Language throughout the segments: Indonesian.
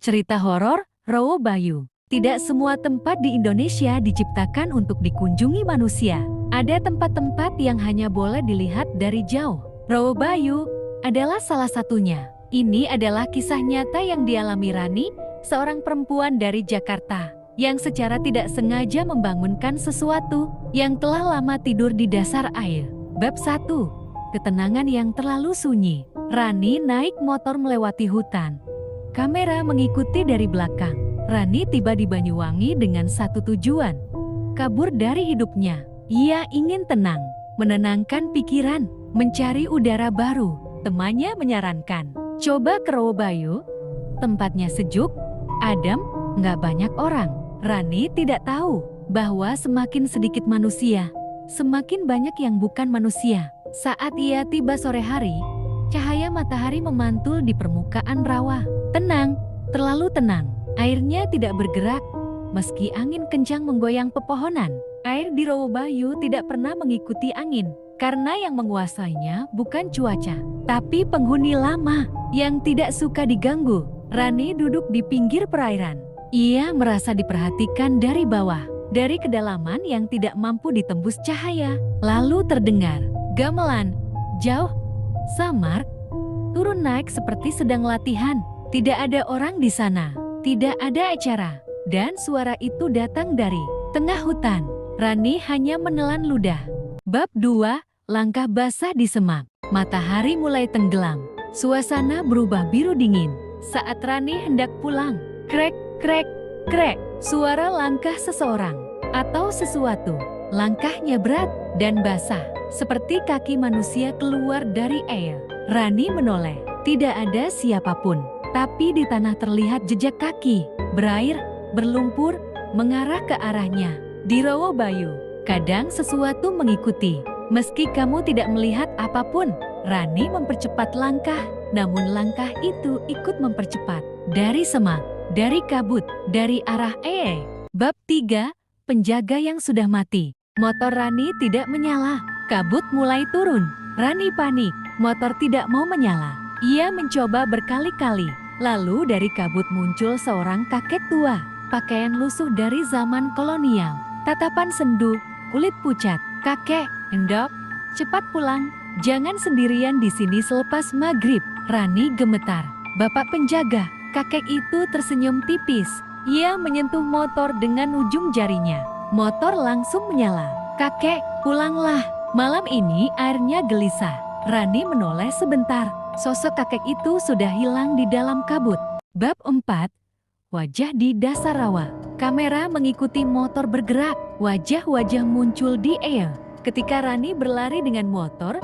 Cerita horor Rawa Bayu. Tidak semua tempat di Indonesia diciptakan untuk dikunjungi manusia. Ada tempat-tempat yang hanya boleh dilihat dari jauh. Rawa Bayu adalah salah satunya. Ini adalah kisah nyata yang dialami Rani, seorang perempuan dari Jakarta, yang secara tidak sengaja membangunkan sesuatu yang telah lama tidur di dasar air. Bab 1. Ketenangan yang terlalu sunyi. Rani naik motor melewati hutan. Kamera mengikuti dari belakang. Rani tiba di Banyuwangi dengan satu tujuan. Kabur dari hidupnya. Ia ingin tenang, menenangkan pikiran, mencari udara baru. Temannya menyarankan, coba ke Rawa Bayu. Tempatnya sejuk, adem, nggak banyak orang. Rani tidak tahu bahwa semakin sedikit manusia, semakin banyak yang bukan manusia. Saat ia tiba sore hari, cahaya matahari memantul di permukaan rawa. Tenang, terlalu tenang. Airnya tidak bergerak, meski angin kencang menggoyang pepohonan. Air di Rawa Bayu tidak pernah mengikuti angin, karena yang menguasainya bukan cuaca, tapi penghuni lama yang tidak suka diganggu. Rani duduk di pinggir perairan. Ia merasa diperhatikan dari bawah, dari kedalaman yang tidak mampu ditembus cahaya. Lalu terdengar gamelan, jauh, samar, turun naik seperti sedang latihan. Tidak ada orang di sana, tidak ada acara, dan suara itu datang dari tengah hutan. Rani hanya menelan ludah. Bab 2. Langkah basah di semak. Matahari mulai tenggelam. Suasana berubah biru dingin. Saat Rani hendak pulang, krek, krek, krek, suara langkah seseorang atau sesuatu. Langkahnya berat dan basah, seperti kaki manusia keluar dari air. Rani menoleh. Tidak ada siapapun. Tapi di tanah terlihat jejak kaki, berair, berlumpur, mengarah ke arahnya. Di Rawa Bayu, kadang sesuatu mengikuti. Meski kamu tidak melihat apapun, Rani mempercepat langkah, namun langkah itu ikut mempercepat. Dari semak, dari kabut, dari arah Bab 3. Penjaga yang sudah mati. Motor Rani tidak menyala. Kabut mulai turun. Rani panik, motor tidak mau menyala. Ia mencoba berkali-kali. Lalu dari kabut muncul seorang kakek tua. Pakaian lusuh dari zaman kolonial. Tatapan sendu, kulit pucat. Kakek, endok, cepat pulang. Jangan sendirian di sini selepas maghrib. Rani gemetar. Bapak penjaga. Kakek itu tersenyum tipis. Ia menyentuh motor dengan ujung jarinya. Motor langsung menyala. Kakek, pulanglah. Malam ini airnya gelisah. Rani menoleh sebentar. Sosok kakek itu sudah hilang di dalam kabut. Bab 4. Wajah di dasar rawa. Kamera mengikuti motor bergerak. Wajah-wajah muncul di air. Ketika Rani berlari dengan motor,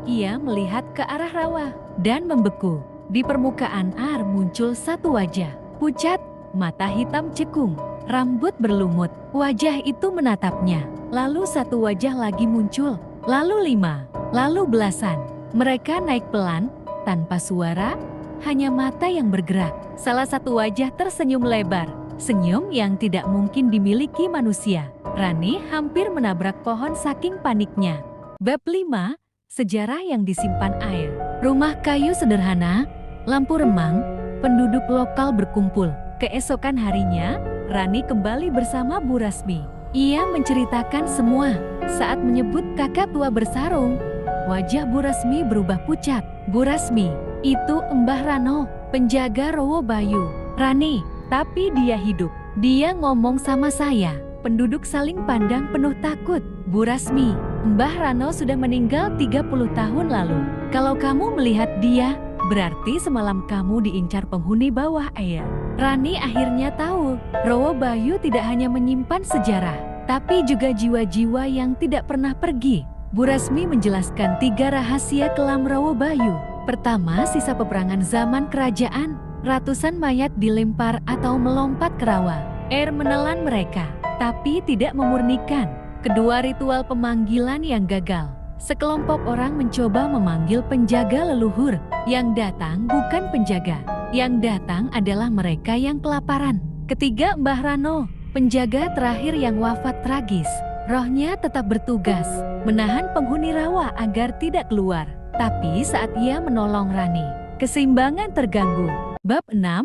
ia melihat ke arah rawa dan membeku. Di permukaan air muncul satu wajah. Pucat, mata hitam cekung, rambut berlumut. Wajah itu menatapnya. Lalu satu wajah lagi muncul. Lalu 5, lalu belasan. Mereka naik pelan, tanpa suara, hanya mata yang bergerak. Salah satu wajah tersenyum lebar, senyum yang tidak mungkin dimiliki manusia. Rani hampir menabrak pohon saking paniknya. Bab 5. Sejarah yang disimpan air. Rumah kayu sederhana, lampu remang, penduduk lokal berkumpul. Keesokan harinya, Rani kembali bersama Bu Rasmi. Ia menceritakan semua. Saat menyebut kakak tua bersarung, wajah Bu Rasmi berubah pucat. Bu Rasmi, itu Mbah Rano, penjaga Rawa Bayu. Rani, tapi dia hidup. Dia ngomong sama saya. Penduduk saling pandang penuh takut. Bu Rasmi, Mbah Rano sudah meninggal 30 tahun lalu. Kalau kamu melihat dia, berarti semalam kamu diincar penghuni bawah air. Rani akhirnya tahu, Rawa Bayu tidak hanya menyimpan sejarah, tapi juga jiwa-jiwa yang tidak pernah pergi. Bu Rasmi menjelaskan 3 rahasia kelam Rawa Bayu. Pertama, sisa peperangan zaman kerajaan. Ratusan mayat dilempar atau melompat ke rawa. Air menelan mereka, tapi tidak memurnikan. Kedua, ritual pemanggilan yang gagal. Sekelompok orang mencoba memanggil penjaga leluhur. Yang datang bukan penjaga. Yang datang adalah mereka yang kelaparan. Ketiga, Mbah Rano, penjaga terakhir yang wafat tragis. Rohnya tetap bertugas, menahan penghuni rawa agar tidak keluar. Tapi saat ia menolong Rani, keseimbangan terganggu. Bab 6.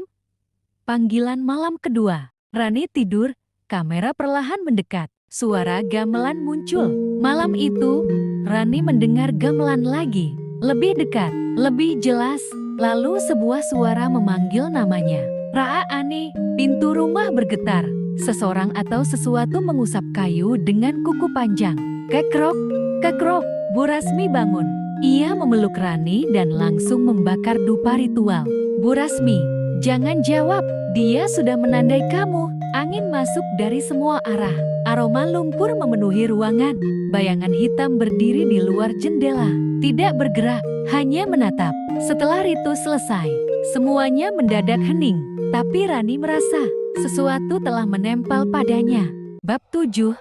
Panggilan malam kedua. Rani tidur, kamera perlahan mendekat. Suara gamelan muncul. Malam itu, Rani mendengar gamelan lagi. Lebih dekat, lebih jelas. Lalu sebuah suara memanggil namanya. Raa Ani, pintu rumah bergetar. Seseorang atau sesuatu mengusap kayu dengan kuku panjang. Kekrok, kekrok, Bu Rasmi bangun. Ia memeluk Rani dan langsung membakar dupa ritual. Bu Rasmi, jangan jawab, dia sudah menandai kamu. Angin masuk dari semua arah. Aroma lumpur memenuhi ruangan. Bayangan hitam berdiri di luar jendela. Tidak bergerak, hanya menatap. Setelah ritu selesai, semuanya mendadak hening. Tapi Rani merasa sesuatu telah menempel padanya. Bab 7.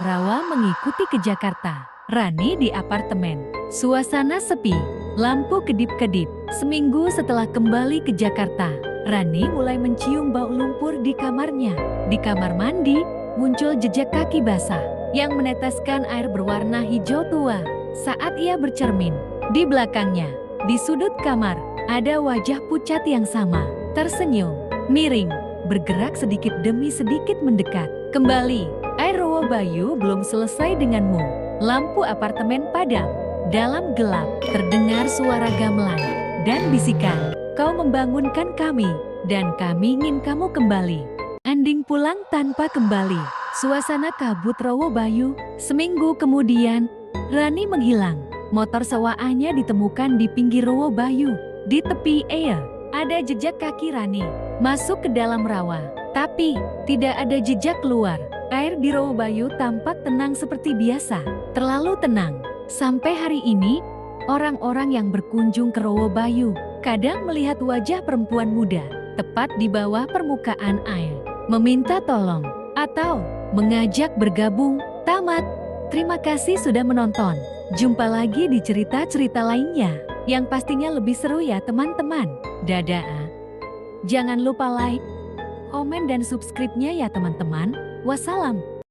Rawa mengikuti ke Jakarta. Rani di apartemen. Suasana sepi, lampu kedip-kedip. Seminggu setelah kembali ke Jakarta, Rani mulai mencium bau lumpur di kamarnya. Di kamar mandi, muncul jejak kaki basah yang meneteskan air berwarna hijau tua. Saat ia bercermin, di belakangnya, di sudut kamar, ada wajah pucat yang sama. Tersenyum, miring, bergerak sedikit demi sedikit mendekat. Kembali, air Rawa Bayu belum selesai denganmu. Lampu apartemen padam. Dalam gelap, terdengar suara gamelan dan bisikan. Kau membangunkan kami, dan kami ingin kamu kembali. Anding pulang tanpa kembali. Suasana kabut Rawa Bayu. Seminggu kemudian, Rani menghilang. Motor sewaannya ditemukan di pinggir Rawa Bayu. Di tepi air, ada jejak kaki Rani masuk ke dalam rawa. Tapi, tidak ada jejak keluar. Air di Rawa Bayu tampak tenang seperti biasa. Terlalu tenang. Sampai hari ini, orang-orang yang berkunjung ke Rawa Bayu kadang melihat wajah perempuan muda tepat di bawah permukaan air, meminta tolong, atau mengajak bergabung. Tamat. Terima kasih sudah menonton. Jumpa lagi di cerita-cerita lainnya, yang pastinya lebih seru ya teman-teman. Dadah. Jangan lupa like, komen dan subscribe-nya ya teman-teman. Wassalam.